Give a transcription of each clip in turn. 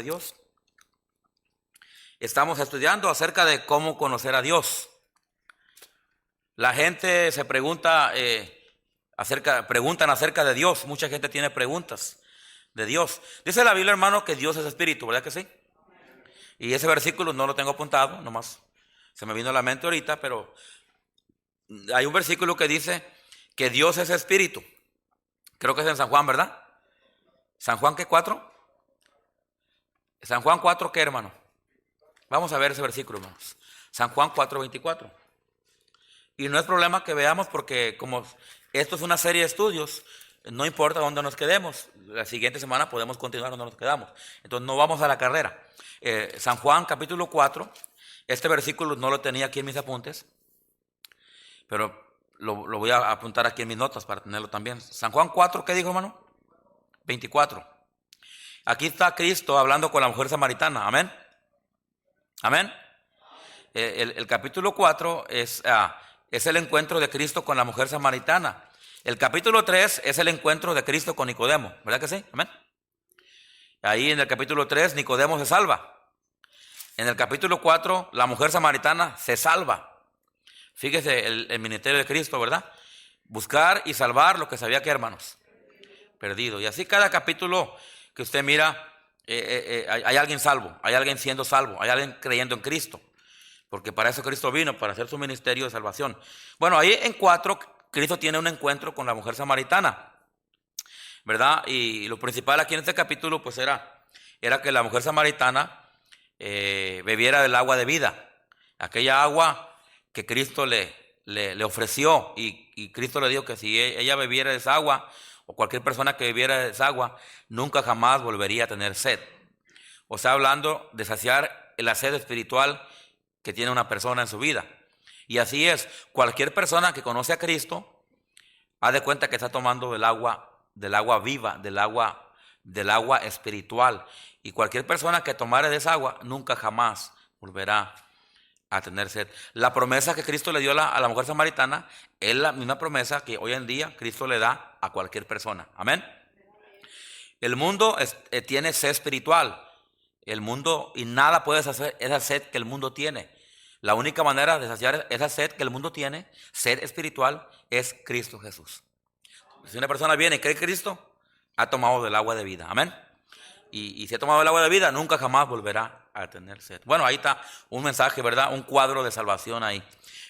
Dios. Estamos estudiando acerca de cómo conocer a Dios. La gente se pregunta, preguntan acerca de Dios. Mucha gente tiene preguntas de Dios. Dice la Biblia, hermano, que Dios es espíritu, ¿verdad que sí? Y ese versículo no lo tengo apuntado, nomás se me vino a la mente ahorita, pero hay un versículo que dice que Dios es espíritu. Creo que es en San Juan, ¿verdad? ¿San Juan qué 4? ¿San Juan 4 qué, hermano? Vamos a ver ese versículo, hermanos. San Juan 4:24. Y no es problema que veamos porque como esto es una serie de estudios, no importa dónde nos quedemos. La siguiente semana podemos continuar donde nos quedamos. Entonces no vamos a la carrera. San Juan capítulo 4. Este versículo no lo tenía aquí en mis apuntes, pero lo voy a apuntar aquí en mis notas para tenerlo también. San Juan 4, ¿qué dijo, hermano? 24. Aquí está Cristo hablando con la mujer samaritana. Amén. Amén. El capítulo 4 es el encuentro de Cristo con la mujer samaritana. El capítulo 3 es el encuentro de Cristo con Nicodemo. ¿Verdad que sí? Amén. Ahí en el capítulo 3 Nicodemo se salva. En el capítulo 4 la mujer samaritana se salva. Fíjese el ministerio de Cristo, ¿verdad? Buscar y salvar lo que sabía que, hermanos, perdido. Y así cada capítulo que usted mira, hay alguien salvo, hay alguien siendo salvo, hay alguien creyendo en Cristo. Porque para eso Cristo vino, para hacer su ministerio de salvación. Bueno, ahí en 4, Cristo tiene un encuentro con la mujer samaritana, ¿verdad? Y lo principal aquí en este capítulo, pues era que la mujer samaritana bebiera del agua de vida. Aquella agua que Cristo le ofreció y Cristo le dijo que si ella bebiera de esa agua, o cualquier persona que bebiera de esa agua, nunca jamás volvería a tener sed. O sea, hablando de saciar la sed espiritual que tiene una persona en su vida. Y así es, cualquier persona que conoce a Cristo, haz de cuenta que está tomando del agua viva, del agua espiritual. Y cualquier persona que tomare de esa agua, nunca jamás volverá a tener sed. La promesa que Cristo le dio a la mujer samaritana es la misma promesa que hoy en día Cristo le da a cualquier persona. Amén. El mundo tiene sed espiritual. El mundo, y nada puede saciar esa sed que el mundo tiene. La única manera de saciar esa sed que el mundo tiene, sed espiritual, es Cristo Jesús. Si una persona viene y cree en Cristo, ha tomado del agua de vida. Amén. Y si ha tomado el agua de vida, nunca jamás volverá a tener sed. Bueno, ahí está un mensaje, ¿verdad? Un cuadro de salvación ahí.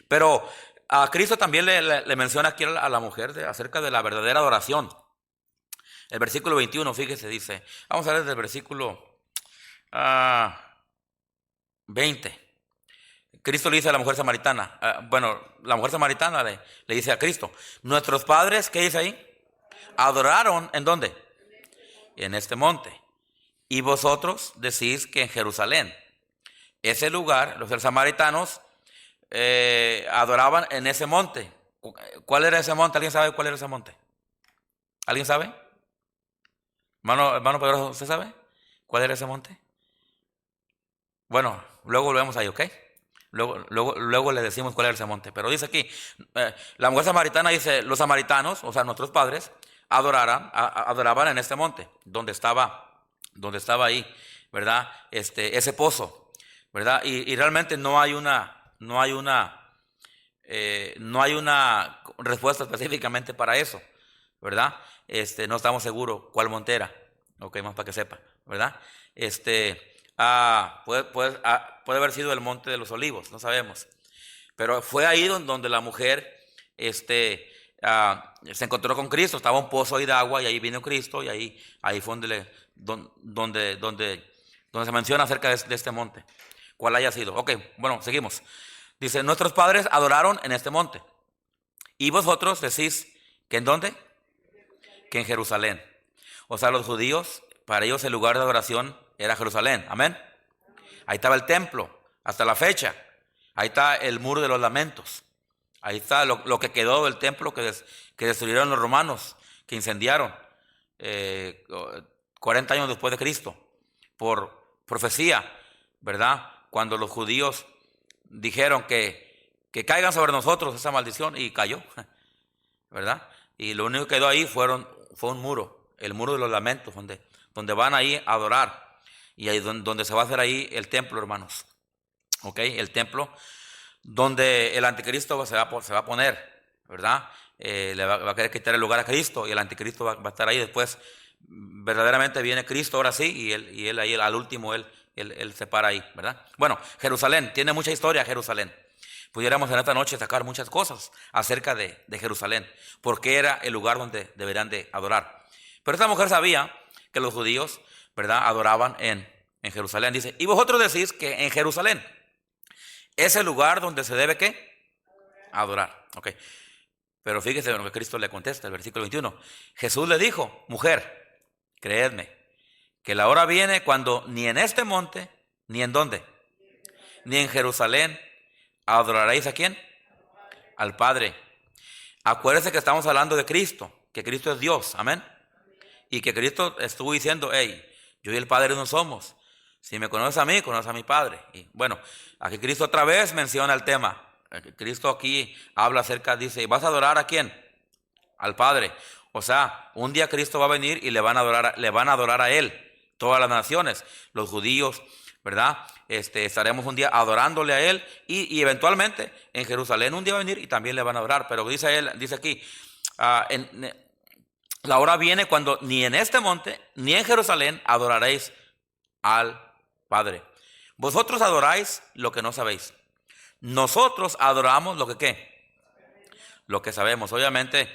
Pero a Cristo también le menciona aquí a la mujer acerca de la verdadera adoración. El versículo 21, fíjese, dice, vamos a ver desde el versículo 20. Cristo le dice a la mujer samaritana, la mujer samaritana le dice a Cristo, nuestros padres, ¿qué dice ahí? Adoraron, ¿en dónde? En este monte. Y vosotros decís que en Jerusalén. Ese lugar, los samaritanos adoraban en ese monte. ¿Cuál era ese monte? ¿Alguien sabe cuál era ese monte? ¿Alguien sabe? Hermano Pedro, ¿usted sabe cuál era ese monte? Bueno, luego volvemos ahí, ¿ok? Luego le decimos cuál era ese monte. Pero dice aquí, la mujer samaritana dice, los samaritanos, o sea, nuestros padres, adoraban en este monte, donde estaba ahí, ¿verdad? Ese pozo, ¿verdad? Y realmente no hay una respuesta específicamente para eso, ¿verdad? No estamos seguros cuál monte era, ok, más para que sepa, ¿verdad? Puede haber sido el monte de los olivos, no sabemos, pero fue ahí donde la mujer, se encontró con Cristo, estaba un pozo ahí de agua y ahí vino Cristo y ahí fue donde se menciona acerca de este monte, cuál haya sido. Ok, bueno, seguimos. Dice, nuestros padres adoraron en este monte y vosotros decís que ¿en dónde? Que en Jerusalén. O sea, los judíos, para ellos el lugar de adoración era Jerusalén. Amén. Ahí estaba el templo hasta la fecha. Ahí está el muro de los lamentos. Ahí está lo que quedó del templo que destruyeron los romanos, que incendiaron 40 años después de Cristo, por profecía, ¿verdad? Cuando los judíos dijeron que caigan sobre nosotros esa maldición, y cayó, ¿verdad? Y lo único que quedó ahí fue un muro, el muro de los lamentos, donde van ahí a adorar. Y ahí donde se va a hacer ahí el templo, hermanos. ¿Ok? El templo donde el anticristo se va a poner, ¿verdad? Le va a querer quitar el lugar a Cristo y el anticristo va a estar ahí. Después verdaderamente viene Cristo ahora sí y él ahí al último él se para ahí, ¿verdad? Bueno, Jerusalén, tiene mucha historia Jerusalén. Pudiéramos en esta noche sacar muchas cosas acerca de Jerusalén, porque era el lugar donde deberían de adorar. Pero esta mujer sabía que los judíos, ¿verdad?, adoraban en Jerusalén. Dice, y vosotros decís que en Jerusalén es el lugar donde se debe, ¿qué? Adorar. Ok. Pero fíjese lo que Cristo le contesta, el versículo 21. Jesús le dijo, mujer, creedme, que la hora viene cuando ni en este monte, ni en dónde, ni en Jerusalén, adoraréis ¿a quién? Al Padre. Acuérdense que estamos hablando de Cristo, que Cristo es Dios, amén. Y que Cristo estuvo diciendo, hey, yo y el Padre no somos. Si me conoces a mí, conoces a mi Padre. Y bueno, aquí Cristo otra vez menciona el tema. Cristo aquí habla acerca, dice, ¿y vas a adorar a quién? Al Padre. O sea, un día Cristo va a venir y le van a adorar a Él, todas las naciones, los judíos, ¿verdad? Estaremos un día adorándole a Él y eventualmente en Jerusalén un día va a venir y también le van a adorar. Pero dice él, dice aquí, la hora viene cuando ni en este monte ni en Jerusalén adoraréis al Padre. Vosotros adoráis lo que no sabéis. Nosotros adoramos lo que ¿qué? Lo que sabemos. Obviamente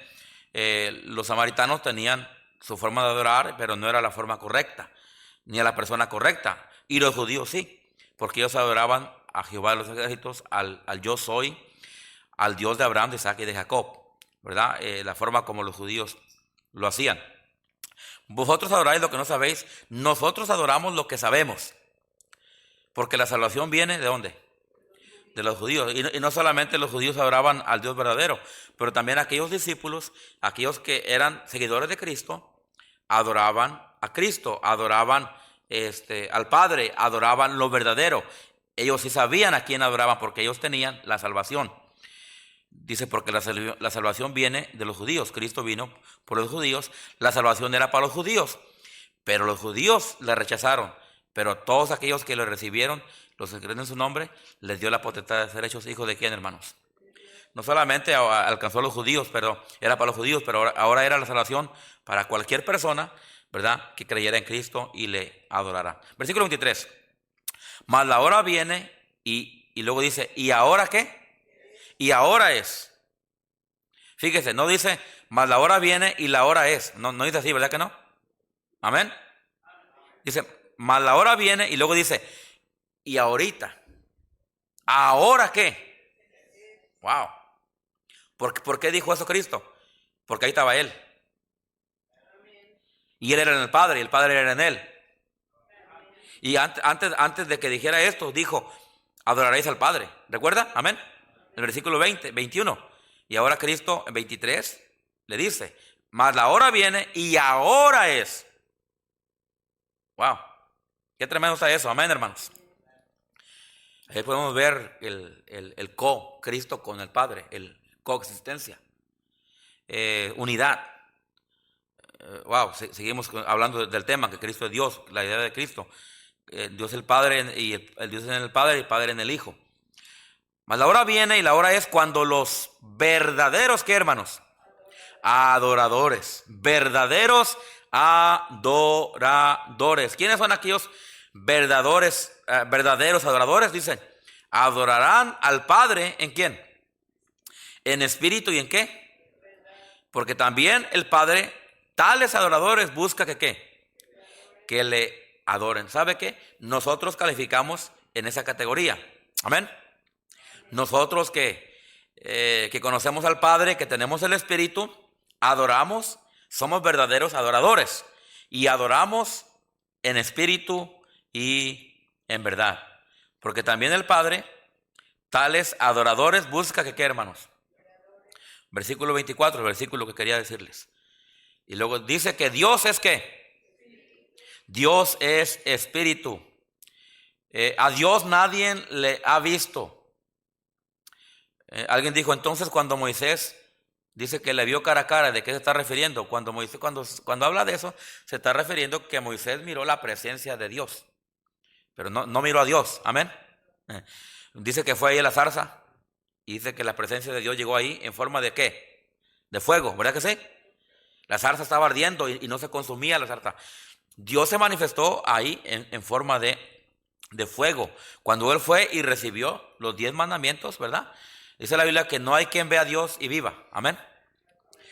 los samaritanos tenían su forma de adorar, pero no era la forma correcta, ni a la persona correcta. Y los judíos sí, porque ellos adoraban a Jehová de los ejércitos, al yo soy, al Dios de Abraham, de Isaac y de Jacob, ¿verdad? La forma como los judíos lo hacían. Vosotros adoráis lo que no sabéis, nosotros adoramos lo que sabemos. Porque la salvación viene ¿de dónde? De los judíos. Y no solamente los judíos adoraban al Dios verdadero, pero también aquellos discípulos, aquellos que eran seguidores de Cristo, adoraban a Cristo, adoraban al Padre, adoraban lo verdadero. Ellos sí sabían a quién adoraban porque ellos tenían la salvación. Dice, porque la salvación viene de los judíos. Cristo vino por los judíos. La salvación era para los judíos, pero los judíos le rechazaron. Pero todos aquellos que lo recibieron, los que creen en su nombre, les dio la potestad de ser hechos hijos de quién, hermanos. No solamente alcanzó a los judíos, pero era para los judíos, pero ahora era la salvación para cualquier persona, ¿verdad?, que creyera en Cristo y le adorara. Versículo 23. Mas la hora viene y luego dice, ¿y ahora qué? Y ahora es. Fíjese, no dice, mas la hora viene y la hora es. No dice así, ¿verdad que no? Amén. Dice, mas la hora viene y luego dice, y ahorita. ¿Ahora qué? Wow. ¿Por qué dijo eso Cristo? Porque ahí estaba Él. Y Él era en el Padre y el Padre era en Él. Y antes de que dijera esto, dijo, adoraréis al Padre. ¿Recuerda? Amén. El versículo 21. Y ahora Cristo en 23 le dice, mas la hora viene y ahora es. Wow. Qué tremendo está eso. Amén, hermanos. Ahí podemos ver el Cristo con el Padre, el coexistencia, unidad. Wow, seguimos hablando del tema, que Cristo es Dios, la idea de Cristo. Dios el Padre y el Dios en el Padre y el Padre en el Hijo. Mas la hora viene y la hora es cuando los verdaderos, ¿qué, hermanos? Adoradores, verdaderos adoradores. ¿Quiénes son aquellos verdaderos adoradores? Dice, adorarán al Padre, ¿en quién? En espíritu y en qué. Porque también el Padre, tales adoradores, busca que ¿qué? Que le adoren. ¿Sabe qué? Nosotros calificamos en esa categoría. Amén. Nosotros que conocemos al Padre, que tenemos el Espíritu, adoramos, somos verdaderos adoradores. Y adoramos en espíritu y en verdad. Porque también el Padre, tales adoradores, busca que ¿qué, hermanos? Versículo 24, el versículo que quería decirles. Y luego dice que Dios es ¿qué? Dios es espíritu. A Dios nadie le ha visto. Alguien dijo entonces cuando Moisés dice que le vio cara a cara, ¿de qué se está refiriendo? Cuando habla de eso, se está refiriendo que Moisés miró la presencia de Dios. pero no miró a Dios. Amén. Dice que fue ahí a la zarza y dice que la presencia de Dios llegó ahí en forma de ¿qué? De fuego, ¿verdad que sí? La zarza estaba ardiendo y no se consumía la zarza. Dios se manifestó ahí en forma de fuego. Cuando él fue y recibió los 10 mandamientos, ¿verdad? Dice la Biblia que no hay quien vea a Dios y viva. Amén.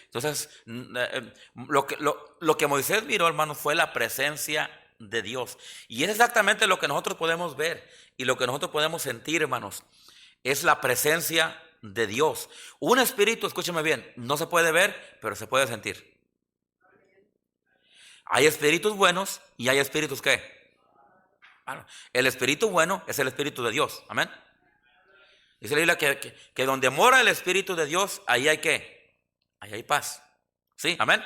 Entonces, lo que Moisés miró, hermanos, fue la presencia de Dios. Y es exactamente lo que nosotros podemos ver y lo que nosotros podemos sentir, hermanos. Es la presencia de Dios. Un espíritu, escúcheme bien, no se puede ver, pero se puede sentir. Hay espíritus buenos y hay espíritus ¿qué? Bueno, el espíritu bueno es el espíritu de Dios. Amén. Dice la Biblia que donde mora el espíritu de Dios, ahí hay ¿qué? Ahí hay paz. ¿Sí? Amén.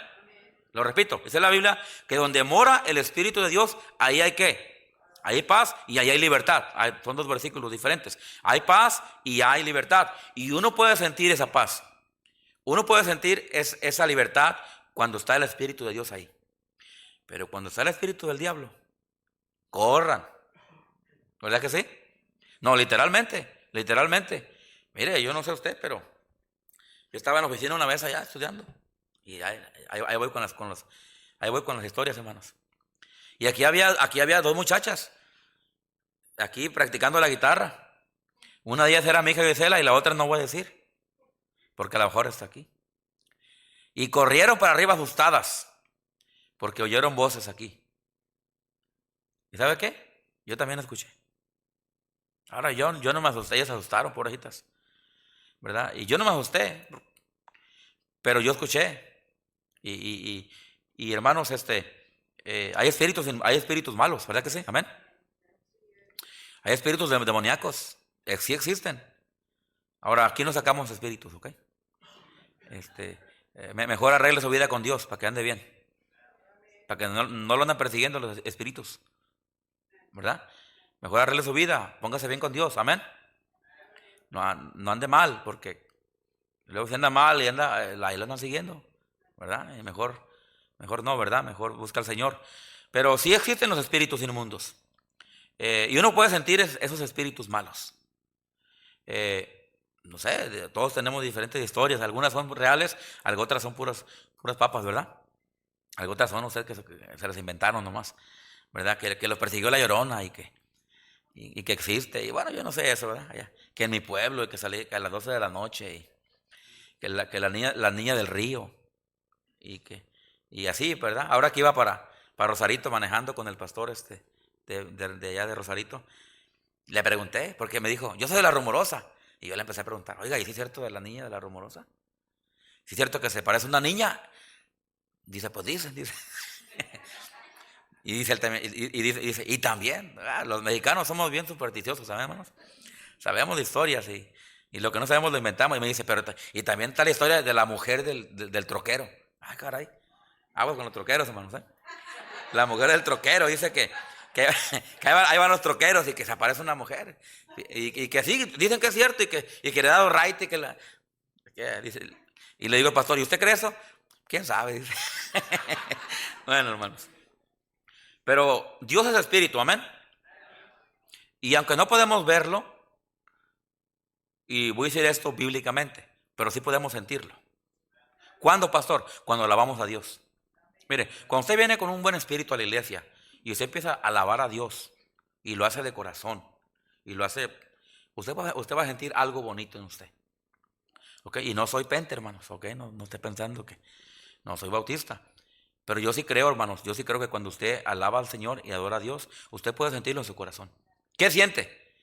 Lo repito, dice la Biblia que donde mora el espíritu de Dios, ahí hay ¿qué? Ahí hay paz y ahí hay libertad. Son 2 versículos diferentes. Hay paz y hay libertad. Y uno puede sentir esa paz. Uno puede sentir esa libertad cuando está el espíritu de Dios ahí. Pero cuando está el espíritu del diablo, corran. ¿Verdad que sí? No, literalmente. Mire, yo no sé usted, pero yo estaba en la oficina una vez allá estudiando. Y ahí voy con las historias, hermanos. Y aquí había 2 muchachas. Aquí practicando la guitarra. Una de ellas era mi hija Gisela y la otra no voy a decir. Porque a lo mejor está aquí. Y corrieron para arriba asustadas. Porque oyeron voces aquí. ¿Y sabe qué? Yo también escuché. Ahora yo no me asusté, ellas se asustaron, pobrecitas. ¿Verdad? Y yo no me asusté. Pero yo escuché. Y hermanos, hay espíritus malos, ¿verdad que sí? Amén. Hay espíritus demoníacos. Sí existen. Ahora, aquí no sacamos espíritus, ¿ok? Mejor arregle su vida con Dios para que ande bien. Para que no lo anden persiguiendo los espíritus. ¿Verdad? Mejor arregle su vida. Póngase bien con Dios. Amén. No ande mal, porque luego se anda mal y ahí lo andan siguiendo. ¿Verdad? Y mejor no, ¿verdad? Mejor busca al Señor. Pero sí existen los espíritus inmundos. Y uno puede sentir esos espíritus malos. No sé, todos tenemos diferentes historias. Algunas son reales, algo otras son puras papas, ¿verdad? Algo otras son, no sé, que se las inventaron nomás, ¿verdad? Que los persiguió la Llorona y que existe. Y bueno, yo no sé eso, ¿verdad? Que en mi pueblo y que salí a las 12 de la noche y que la niña del río y así, ¿verdad? Ahora que iba para Rosarito manejando con el pastor de allá de Rosarito, le pregunté, porque me dijo, yo soy de La Rumorosa. Y yo le empecé a preguntar, oiga, ¿y si es cierto de la niña de La Rumorosa? ¿Si es cierto que se parece a una niña? Dice, pues dice. Y dice él también, dice, y también, los mexicanos somos bien supersticiosos, ¿sabemos? Sabemos de historias y lo que no sabemos lo inventamos. Y me dice, pero y también está la historia de la mujer del troquero. Ay, caray, aguas con los troqueros, hermanos, ¿eh? La mujer del troquero dice que ahí van los troqueros y que se aparece una mujer. Y que sí, dicen que es cierto y que le ha dado right dice, y le digo al pastor, ¿y usted cree eso? ¿Quién sabe? Dice. Bueno, hermanos. Pero Dios es espíritu, amén. Y aunque no podemos verlo, y voy a decir esto bíblicamente, pero sí podemos sentirlo. ¿Cuándo, pastor? Cuando alabamos a Dios. Mire, cuando usted viene con un buen espíritu a la iglesia y usted empieza a alabar a Dios y lo hace de corazón y lo hace, usted va a sentir algo bonito en usted. ¿Ok? Y no soy pente, hermanos, ¿ok? No esté pensando que no soy bautista. Pero yo sí creo, hermanos, yo sí creo que cuando usted alaba al Señor y adora a Dios, usted puede sentirlo en su corazón. ¿Qué siente?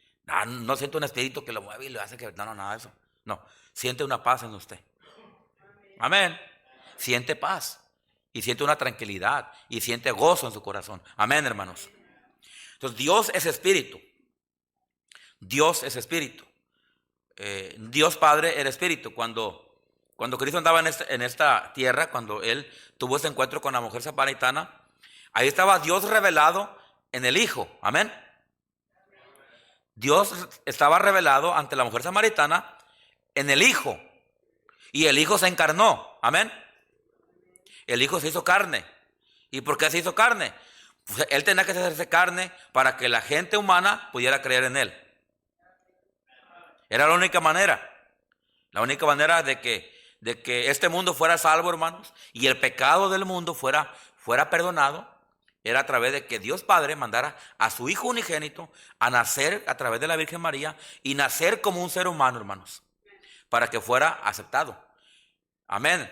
No siente un espíritu que lo mueve y le hace que... No, nada de eso. No, siente una paz en usted. Amén. Siente paz. Y siente una tranquilidad. Y siente gozo en su corazón. Amén, hermanos. Entonces, Dios es espíritu. Dios es espíritu. Dios Padre era espíritu. Cuando Cristo andaba en esta tierra, cuando Él tuvo ese encuentro con la mujer samaritana, ahí estaba Dios revelado en el Hijo. Amén. Dios estaba revelado ante la mujer samaritana en el Hijo. Y el Hijo se encarnó. Amén. El Hijo se hizo carne. ¿Y por qué se hizo carne? Pues él tenía que hacerse carne para que la gente humana pudiera creer en él. Era la única manera. La única manera de que este mundo fuera salvo, hermanos, y el pecado del mundo fuera perdonado, era a través de que Dios Padre mandara a su Hijo unigénito a nacer a través de la Virgen María y nacer como un ser humano, hermanos, para que fuera aceptado. Amén.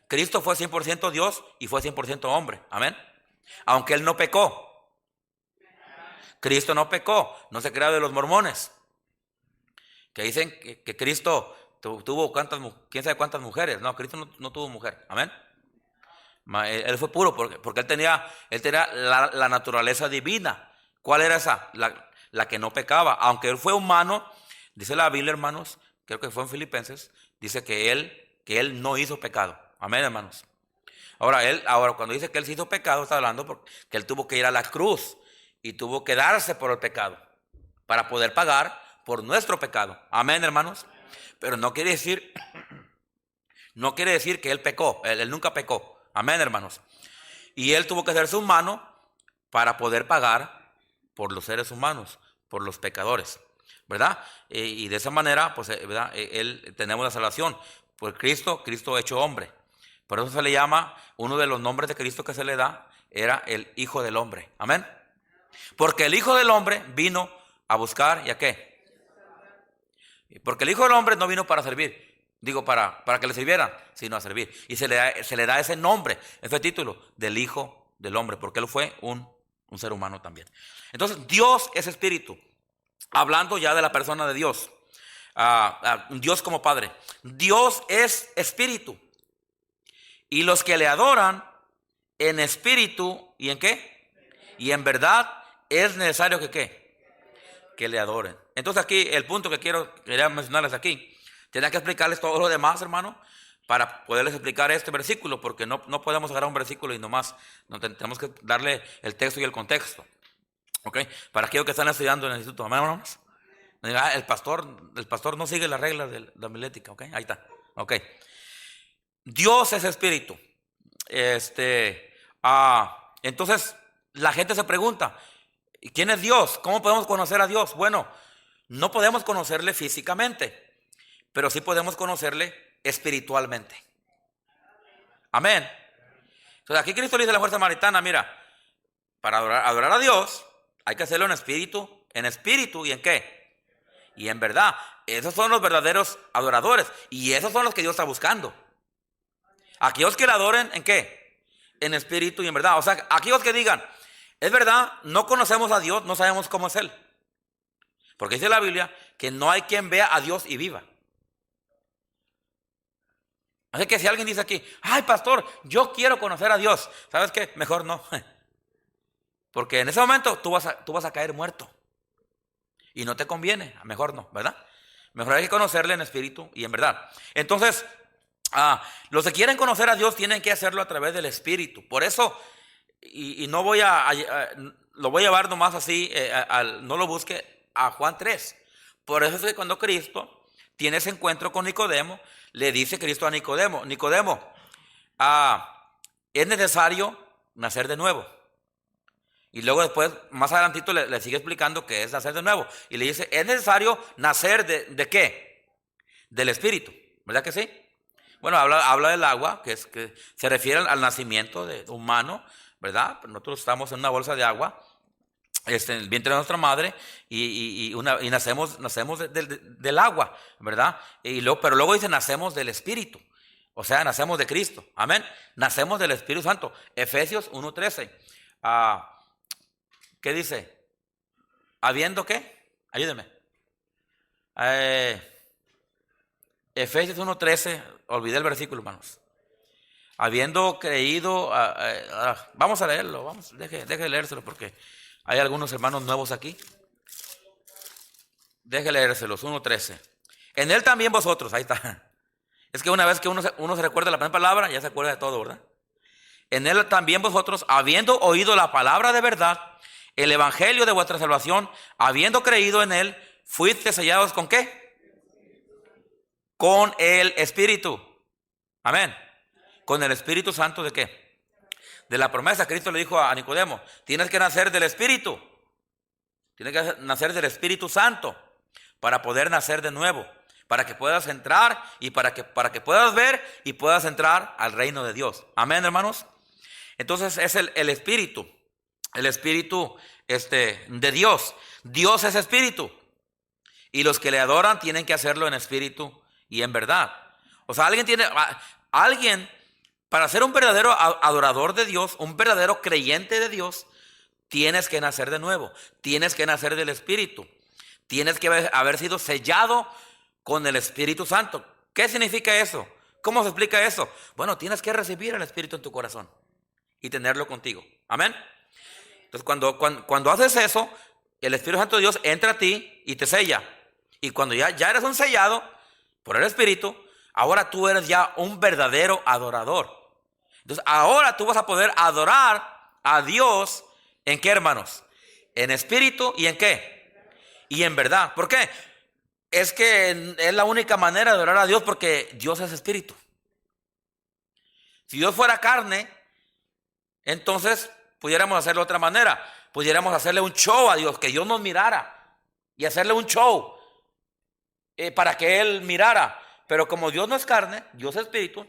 Cristo fue 100% Dios y fue 100% hombre. Amén. Aunque Él no pecó. Cristo no pecó. No se crea de los mormones, que dicen que Cristo tuvo quién sabe cuántas mujeres. No, Cristo no tuvo mujer. Amén. Él fue puro porque él tenía la naturaleza divina. ¿Cuál era esa? La que no pecaba. Aunque él fue humano, dice la Biblia, hermanos, creo que fue en Filipenses, dice que él no hizo pecado. Amén, hermanos. Ahora cuando dice que él se hizo pecado, está hablando porque él tuvo que ir a la cruz y tuvo que darse por el pecado para poder pagar por nuestro pecado. Amén, hermanos. Pero no quiere decir que él pecó. Él nunca pecó. Amén, hermanos. Y él tuvo que hacerse humano para poder pagar por los seres humanos, por los pecadores, ¿verdad? Y de esa manera, pues, ¿verdad? Tenemos la salvación por Cristo hecho hombre. Por eso se le llama, uno de los nombres de Cristo que se le da, era el Hijo del Hombre. Amén. Porque el Hijo del Hombre vino a buscar, ¿y a qué? Porque el Hijo del Hombre no vino para servir, para que le sirvieran, sino a servir. Y se le da ese nombre, ese título del Hijo del Hombre, porque él fue un ser humano también. Entonces, Dios es espíritu. Hablando ya de la persona de Dios, Dios como Padre. Dios es espíritu. Y los que le adoran en espíritu, ¿y en qué? Y en verdad es necesario que ¿qué? Que le adoren. Entonces aquí el punto que quería mencionarles aquí, tenía que explicarles todo lo demás, hermano, para poderles explicar este versículo, porque no podemos agarrar un versículo y nomás tenemos que darle el texto y el contexto. ¿Ok? Para aquellos que están estudiando en el instituto, amén, hermanos. El pastor no sigue las reglas de la homilética, ¿ok? Ahí está, ok. Dios es espíritu. Entonces la gente se pregunta, ¿quién es Dios? ¿Cómo podemos conocer a Dios? Bueno, no podemos conocerle físicamente, pero sí podemos conocerle espiritualmente. Amén. Entonces aquí Cristo le dice a la mujer samaritana, mira, para adorar a Dios hay que hacerlo en espíritu y en qué, y en verdad. Esos son los verdaderos adoradores y esos son los que Dios está buscando. Aquellos que le adoren en qué, en espíritu y en verdad. O sea, aquellos que digan, es verdad, no conocemos a Dios, no sabemos cómo es Él. Porque dice la Biblia que no hay quien vea a Dios y viva. Así que si alguien dice aquí, ay pastor, yo quiero conocer a Dios, ¿sabes qué? Mejor no. Porque en ese momento tú vas a caer muerto. Y no te conviene, mejor no, ¿verdad? Mejor hay que conocerle en espíritu y en verdad. Entonces, los que quieren conocer a Dios tienen que hacerlo a través del espíritu. Por eso, y no voy lo voy a llevar nomás así, no lo busque a Juan 3. Por eso es que cuando Cristo tiene ese encuentro con Nicodemo, le dice Cristo a Nicodemo, es necesario nacer de nuevo. Y luego después, más adelantito, le sigue explicando que es nacer de nuevo. Y le dice, es necesario nacer ¿de qué? Del espíritu, ¿verdad que sí? Bueno, habla del agua, que se refiere al nacimiento humano, ¿verdad? Nosotros estamos en una bolsa de agua, en el vientre de nuestra madre, y nacemos del agua, ¿verdad? Pero luego dice, nacemos del Espíritu, o sea, nacemos de Cristo, amén. Nacemos del Espíritu Santo. Efesios 1:13. ¿Qué dice? ¿Habiendo qué? Ayúdeme. Efesios 1:13, olvidé el versículo, hermanos. Habiendo creído, vamos a leerlo, deje leérselo porque hay algunos hermanos nuevos aquí. Deje leérselos, 1:13. En él también vosotros, ahí está. Es que una vez que uno se recuerda la primera palabra, ya se acuerda de todo, ¿verdad? En él también vosotros, habiendo oído la palabra de verdad, el evangelio de vuestra salvación, habiendo creído en él, fuiste sellados ¿con qué? Con el Espíritu. Amén. Con el Espíritu Santo ¿de qué? de la promesa. Cristo le dijo a Nicodemo, tienes que nacer del Espíritu. Tienes que nacer del Espíritu Santo para poder nacer de nuevo, para que puedas entrar y para que puedas ver y puedas entrar al reino de Dios. Amén, hermanos. Entonces es el Espíritu de Dios. Dios es Espíritu y los que le adoran tienen que hacerlo en espíritu y en verdad. O sea, alguien para ser un verdadero adorador de Dios, un verdadero creyente de Dios, tienes que nacer de nuevo, tienes que nacer del Espíritu, tienes que haber sido sellado con el Espíritu Santo. ¿Qué significa eso? ¿Cómo se explica eso? Bueno, tienes que recibir el Espíritu en tu corazón y tenerlo contigo. Amén. Entonces cuando haces eso, el Espíritu Santo de Dios entra a ti y te sella. Y cuando ya eres un sellado por el Espíritu, ahora tú eres ya un verdadero adorador. Entonces ahora tú vas a poder adorar a Dios. ¿En qué, hermanos? En espíritu y en qué? Y en verdad. ¿Por qué? Es que es la única manera de adorar a Dios porque Dios es espíritu. Si Dios fuera carne, entonces pudiéramos hacerlo de otra manera. Pudiéramos hacerle un show a Dios, que Dios nos mirara y hacerle un show para que Él mirara. Pero como Dios no es carne, Dios es espíritu,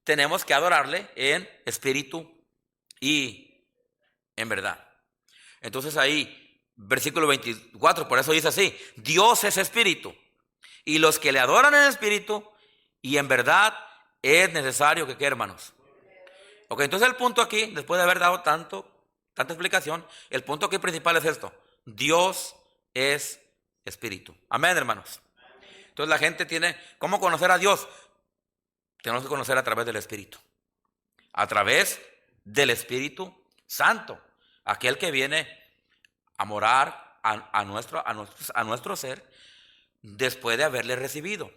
tenemos que adorarle en espíritu y en verdad. Entonces ahí, versículo 24, por eso dice así: Dios es espíritu, y los que le adoran en espíritu y en verdad es necesario que, ¿qué, hermanos? Ok, entonces el punto aquí, después de haber dado tanta explicación, el punto aquí principal es esto: Dios es espíritu. Amén, hermanos. Entonces la gente tiene, ¿cómo conocer a Dios? Tenemos que conocer a través del Espíritu. A través del Espíritu Santo. Aquel que viene a morar a nuestro ser después de haberle recibido.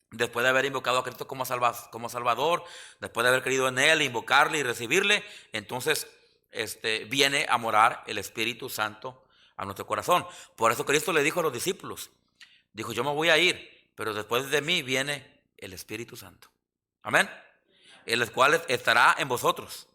Después de haber invocado a Cristo como Salvador, después de haber creído en Él, invocarle y recibirle, entonces viene a morar el Espíritu Santo a nuestro corazón. Por eso Cristo le dijo a los discípulos, dijo: yo me voy a ir, pero después de mí viene el Espíritu Santo. Amén. El cual estará en vosotros.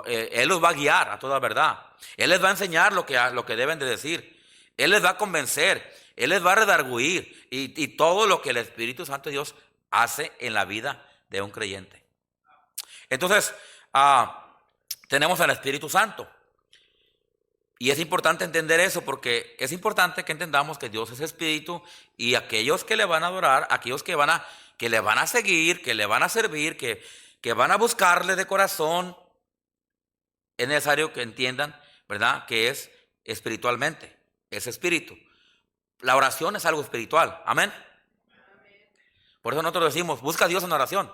Él los va a guiar a toda verdad. Él les va a enseñar lo que deben de decir. Él les va a convencer. Él les va a redarguir. Y todo lo que el Espíritu Santo de Dios hace en la vida de un creyente. Entonces, tenemos al Espíritu Santo. Y es importante entender eso, porque es importante que entendamos que Dios es espíritu, y aquellos que le van a adorar, aquellos que le van a seguir, que le van a servir, que van a buscarle de corazón, es necesario que entiendan, ¿verdad?, que es espiritualmente, es espíritu. La oración es algo espiritual. Amén. Por eso nosotros decimos: busca a Dios en oración.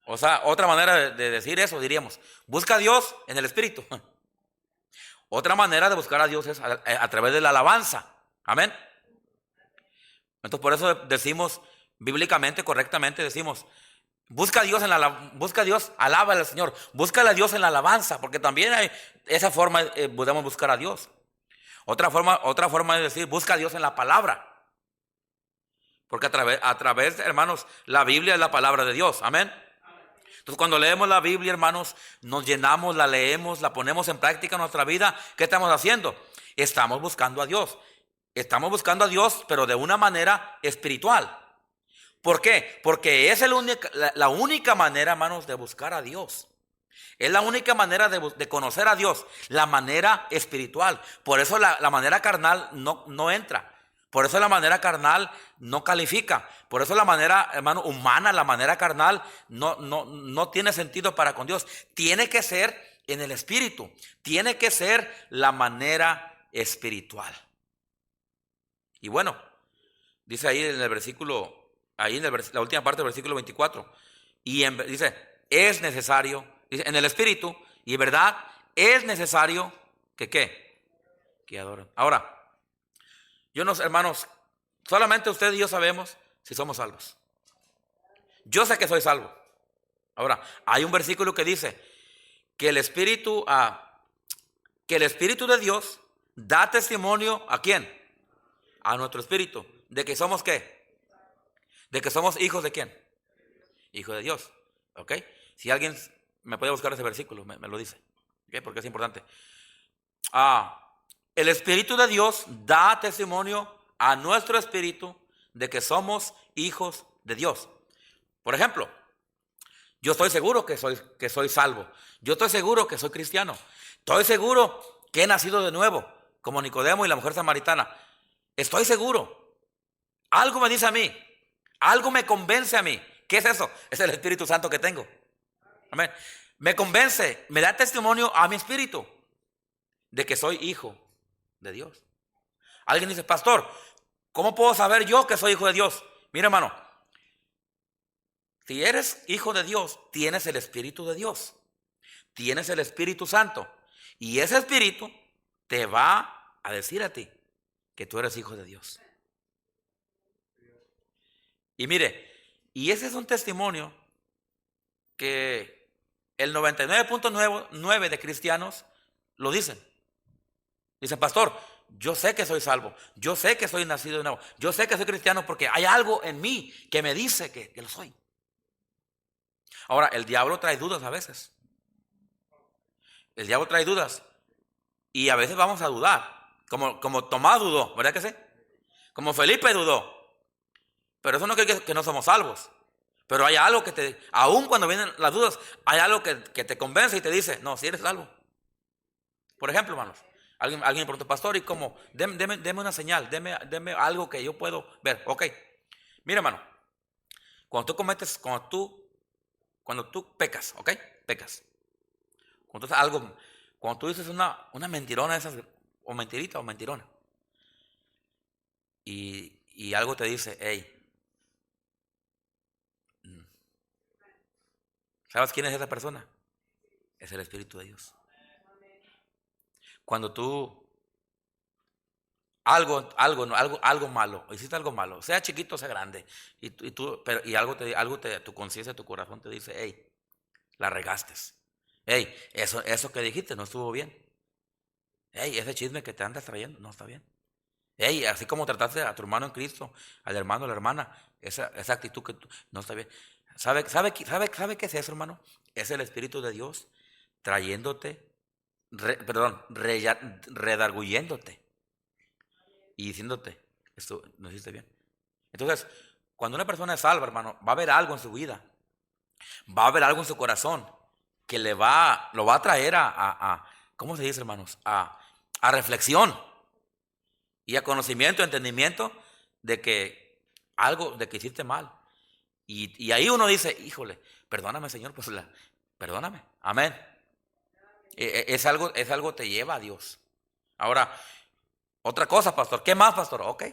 O sea, otra manera de decir eso diríamos: busca a Dios en el espíritu. Otra manera de buscar a Dios es a través de la alabanza. Amén. Entonces por eso decimos bíblicamente, correctamente decimos: busca a Dios alaba al Señor, búscale a Dios en la alabanza, porque también hay esa forma podemos buscar a Dios. Otra forma de decir: busca a Dios en la palabra, porque a través, hermanos, la Biblia es la palabra de Dios. Amén. Entonces cuando leemos la Biblia, hermanos, nos llenamos, la leemos, la ponemos en práctica en nuestra vida. ¿Qué estamos haciendo? Estamos buscando a Dios. Estamos buscando a Dios, pero de una manera espiritual. ¿Por qué? Porque es la única manera, hermanos, de buscar a Dios. Es la única manera de conocer a Dios, la manera espiritual. Por eso la manera carnal no entra. Por eso la manera carnal no califica. Por eso la manera, hermano, humana, la manera carnal no tiene sentido para con Dios. Tiene que ser en el espíritu. Tiene que ser la manera espiritual. Y bueno, dice ahí en el versículo, la última parte del versículo 24. Dice: es necesario, dice, en el espíritu y en verdad es necesario que ¿qué? Que adoren. Ahora, yo no sé, hermanos, solamente usted y yo sabemos si somos salvos. Yo sé que soy salvo. Ahora, hay un versículo que dice que el Espíritu de Dios da testimonio ¿a quién? A nuestro espíritu. ¿De que somos qué? De que somos hijos de quién? Hijo de Dios. ¿Ok? Si alguien me puede buscar ese versículo, me lo dice, ¿okay? Porque es importante. El Espíritu de Dios da testimonio a nuestro espíritu de que somos hijos de Dios. Por ejemplo, yo estoy seguro que soy salvo. Yo estoy seguro que soy cristiano. Estoy seguro que he nacido de nuevo, como Nicodemo y la mujer samaritana. Estoy seguro. Algo me dice a mí. Algo me convence a mí. ¿Qué es eso? Es el Espíritu Santo que tengo. Amén. Me convence, me da testimonio a mi espíritu de que soy hijo de Dios. Alguien dice, pastor, ¿cómo puedo saber yo que soy hijo de Dios? Mira, hermano, si eres hijo de Dios, tienes el Espíritu de Dios. Tienes el Espíritu Santo. Y ese Espíritu te va a decir a ti que tú eres hijo de Dios. Y mire, y ese es un testimonio que el 99.9 de cristianos lo dicen. Dicen, pastor, yo sé que soy salvo, yo sé que soy nacido de nuevo, yo sé que soy cristiano porque hay algo en mí que me dice que lo soy. Ahora, el diablo trae dudas a veces. El diablo trae dudas y a veces vamos a dudar, como Tomás dudó, ¿verdad que sí? Como Felipe dudó. Pero eso no quiere decir que no somos salvos. Pero hay algo que aun cuando vienen las dudas, hay algo que te convence y te dice, no, si eres salvo. Por ejemplo, hermanos, alguien me preguntó, pastor, ¿y cómo? Deme una señal, deme algo que yo puedo ver. Ok, mira, hermano, cuando tú pecas, ¿ok? Pecas. Cuando tú dices una mentirona esas, o mentirita o mentirona, y algo te dice, hey, ¿sabes quién es esa persona? Es el Espíritu de Dios. Cuando tú algo malo, hiciste algo malo, sea chiquito o sea grande, tu conciencia, tu corazón te dice, hey, la regaste. Hey, eso que dijiste no estuvo bien. Hey, ese chisme que te andas trayendo no está bien. Hey, así como trataste a tu hermano en Cristo, al hermano, a la hermana, esa actitud que no está bien. ¿Sabe qué es eso, hermano? Es el Espíritu de Dios trayéndote, redarguyéndote y diciéndote, esto no hiciste bien. Entonces, cuando una persona es salva, hermano, va a haber algo en su vida, va a haber algo en su corazón que lo va a traer ¿cómo se dice, hermanos? A reflexión y a conocimiento, entendimiento de que hiciste mal. Y ahí uno dice, híjole, perdóname, Señor, pues perdóname, amén. Es algo te lleva a Dios. Ahora, otra cosa, pastor, ¿qué más, pastor? Ok,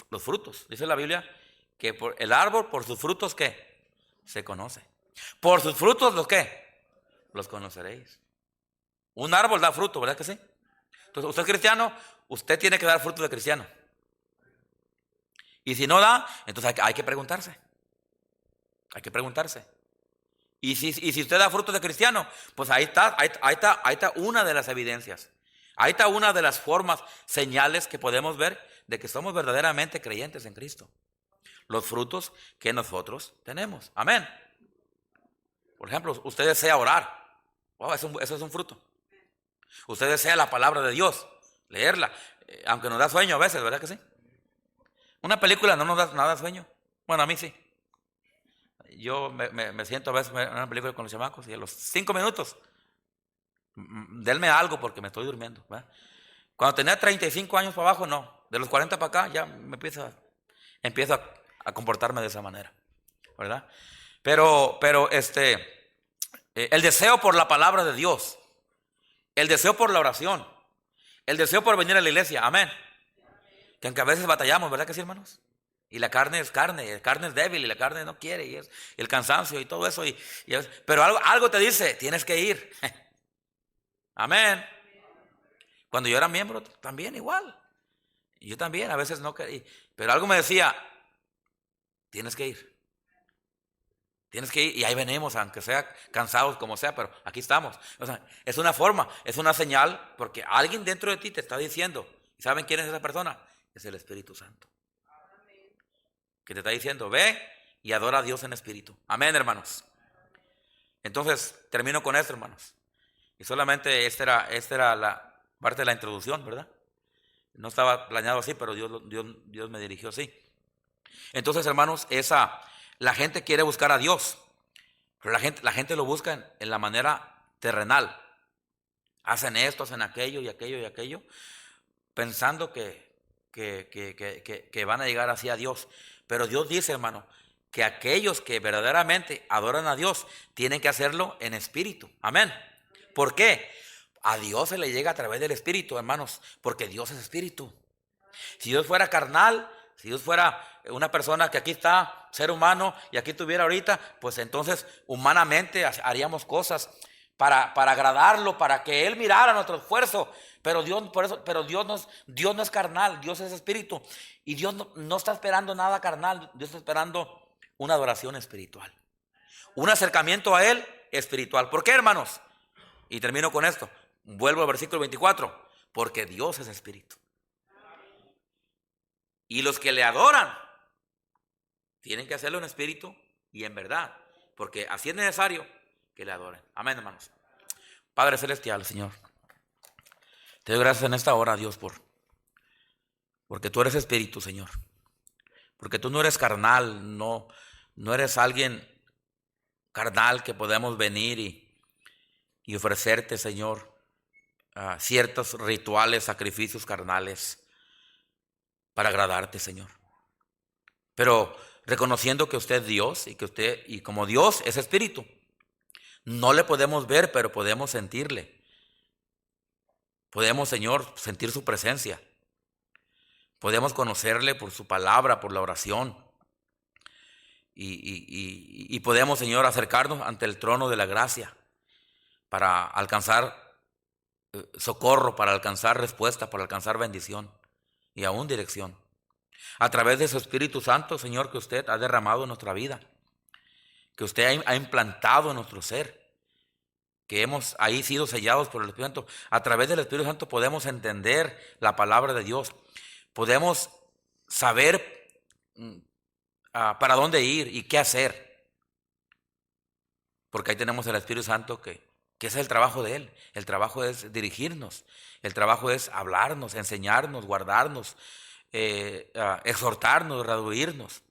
los frutos. Dice la Biblia que el árbol por sus frutos, ¿qué? Se conoce. Por sus frutos, ¿los qué? Los conoceréis. Un árbol da fruto, ¿verdad que sí? Entonces, usted es cristiano, usted tiene que dar fruto de cristiano. Y si no da, entonces hay que preguntarse. Hay que preguntarse. Y si usted da fruto de cristiano, pues ahí está una de las evidencias. Ahí está una de las formas, señales que podemos ver de que somos verdaderamente creyentes en Cristo. Los frutos que nosotros tenemos. Amén. Por ejemplo, usted desea orar. Oh, eso es un fruto. Usted desea la palabra de Dios, leerla, aunque nos da sueño a veces, ¿verdad que sí? Una película no nos da nada de sueño. Bueno, a mí sí. Yo me siento a veces en una película con los chamacos y a los 5 minutos, denme algo porque me estoy durmiendo, ¿verdad? Cuando tenía 35 años para abajo, no. De los 40 para acá ya empiezo a comportarme de esa manera, ¿verdad? Pero el deseo por la palabra de Dios, el deseo por la oración, el deseo por venir a la iglesia, amén. Que aunque a veces batallamos, ¿verdad que sí, hermanos? Y la carne es débil y la carne no quiere y el cansancio y todo eso. Pero algo te dice, tienes que ir. Amén. Cuando yo era miembro también igual. Yo también a veces no quería. Pero algo me decía, tienes que ir. Tienes que ir y ahí venimos, aunque sea cansados como sea, pero aquí estamos. O sea, es una forma, es una señal porque alguien dentro de ti te está diciendo. ¿Y saben quién es esa persona? Es el Espíritu Santo. Que te está diciendo, ve y adora a Dios en espíritu. Amén, hermanos. Entonces, termino con esto, hermanos. Y solamente esta era la parte de la introducción, ¿verdad? No estaba planeado así, pero Dios me dirigió así. Entonces, hermanos, la gente quiere buscar a Dios, pero la gente lo busca en la manera terrenal. Hacen esto, hacen aquello y aquello y aquello, pensando que van a llegar así a Dios. Pero Dios dice, hermano, que aquellos que verdaderamente adoran a Dios tienen que hacerlo en espíritu. Amén. ¿Por qué? A Dios se le llega a través del espíritu, hermanos, porque Dios es espíritu. Si Dios fuera carnal, si Dios fuera una persona que aquí está, ser humano, y aquí estuviera ahorita, pues entonces humanamente haríamos cosas para agradarlo, para que Él mirara nuestro esfuerzo. Pero Dios no es carnal, Dios es espíritu. Y Dios no está esperando nada carnal, Dios está esperando una adoración espiritual. Un acercamiento a Él espiritual. ¿Por qué, hermanos? Y termino con esto. Vuelvo al versículo 24. Porque Dios es espíritu. Y los que le adoran tienen que hacerlo en espíritu y en verdad. Porque así es necesario que le adoren. Amén, hermanos. Padre celestial, Señor, te doy gracias en esta hora, Dios, porque tú eres espíritu, Señor. Porque tú no eres carnal, no eres alguien carnal que podemos venir y ofrecerte, Señor, ciertos rituales, sacrificios carnales para agradarte, Señor. Pero reconociendo que usted es Dios y como Dios es espíritu, no le podemos ver, pero podemos sentirle. Podemos, Señor, sentir su presencia. Podemos conocerle por su palabra, por la oración. Y podemos, Señor, acercarnos ante el trono de la gracia para alcanzar socorro, para alcanzar respuesta, para alcanzar bendición y aún dirección. A través de su Espíritu Santo, Señor, que usted ha derramado en nuestra vida, que usted ha implantado en nuestro ser, que hemos ahí sido sellados por el Espíritu Santo. A través del Espíritu Santo podemos entender la palabra de Dios. Podemos saber para dónde ir y qué hacer. Porque ahí tenemos el Espíritu Santo que es el trabajo de Él. El trabajo es dirigirnos. El trabajo es hablarnos, enseñarnos, guardarnos, exhortarnos, redarguirnos.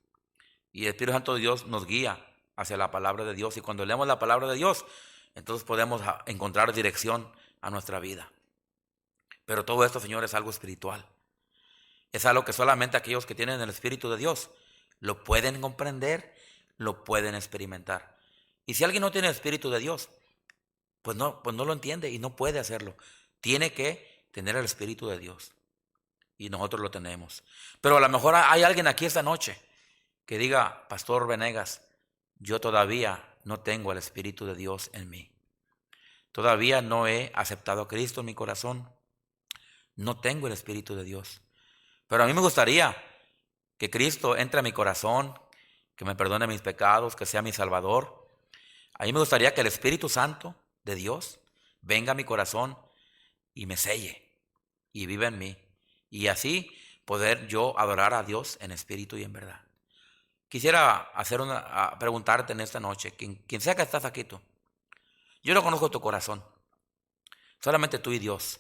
Y el Espíritu Santo de Dios nos guía hacia la palabra de Dios. Y cuando leemos la palabra de Dios, entonces podemos encontrar dirección a nuestra vida. Pero todo esto, Señor, es algo espiritual. Es algo que solamente aquellos que tienen el Espíritu de Dios lo pueden comprender, lo pueden experimentar. Y si alguien no tiene el Espíritu de Dios, pues no lo entiende y no puede hacerlo. Tiene que tener el Espíritu de Dios. Y nosotros lo tenemos. Pero a lo mejor hay alguien aquí esta noche que diga, Pastor Venegas, yo todavía no tengo el Espíritu de Dios en mí. Todavía no he aceptado a Cristo en mi corazón. No tengo el Espíritu de Dios. Pero a mí me gustaría que Cristo entre a mi corazón, que me perdone mis pecados, que sea mi Salvador. A mí me gustaría que el Espíritu Santo de Dios venga a mi corazón y me selle y viva en mí. Y así poder yo adorar a Dios en espíritu y en verdad. Quisiera preguntarte en esta noche, quien sea que estás aquí tú. Yo no conozco tu corazón, solamente tú y Dios.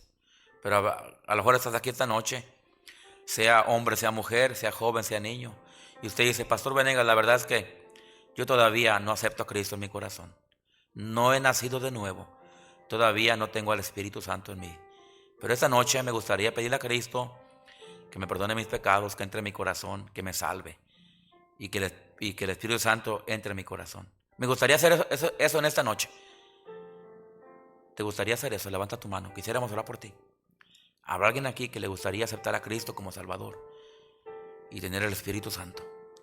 Pero a lo mejor estás aquí esta noche, sea hombre, sea mujer, sea joven, sea niño. Y usted dice, Pastor Venegas, la verdad es que yo todavía no acepto a Cristo en mi corazón. No he nacido de nuevo. Todavía no tengo al Espíritu Santo en mí. Pero esta noche me gustaría pedirle a Cristo que me perdone mis pecados, que entre en mi corazón, que me salve. Y que el Espíritu Santo entre en mi corazón. Me gustaría hacer eso en esta noche. ¿Te gustaría hacer eso? Levanta tu mano. Quisiéramos orar por ti. ¿Habrá alguien aquí que le gustaría aceptar a Cristo como Salvador y tener el Espíritu Santo?